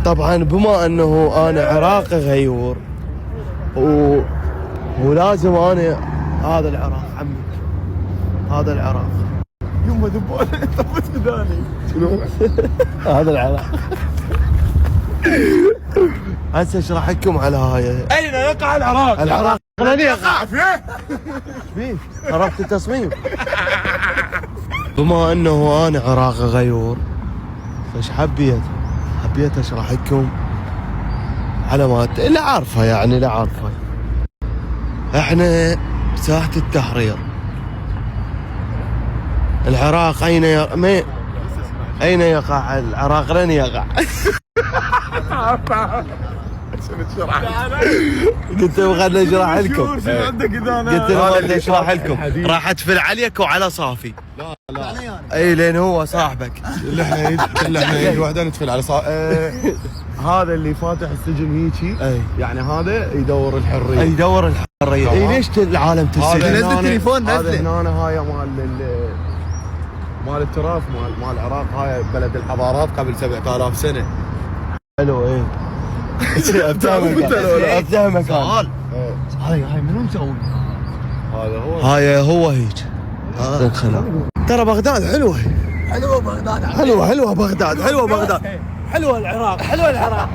طبعا بما انه انا عراقي غيور ولازم انا هذا العراق عمي، هذا العراق يما دبوله طفت وداني. شنو؟ هذا العراق. هسه اشرح لكم على هاي. اين يقع العراق؟ العراق لن يقع فيه. بيه عرفت التصميم. بما انه انا عراقي غيور فايش حبيت اشرح لكم علامات اللي عارفها، يعني اللي عارفها. احنا ساحة التحرير. العراق اين يقع العراق؟ لن يقع. قلت خلنا اشرح لكم. قلت خلنا اشرح لكم. راح ادفل عليك وعلى صافي. لا اي لين هو صاحبك. اللي احنا الوحده ندفل على هذا اللي فاتح السجن هيجي. اي يعني هذا يدور الحريه. يدور الحريه. اي ليش العالم تسجن؟ نزل التليفون، هذا نزله. هنا هاي مال التراث مال العراق. هاي بلد الحضارات قبل 7000 سنه. حلو. ايه افتهمك سؤال. إيه. هاي منو مسوي؟ هذا هو. هاي هو هيك. ترى بغداد حلوه. حلوه بغداد. حلوه بغداد. حلوه العراق. حلوه العراق.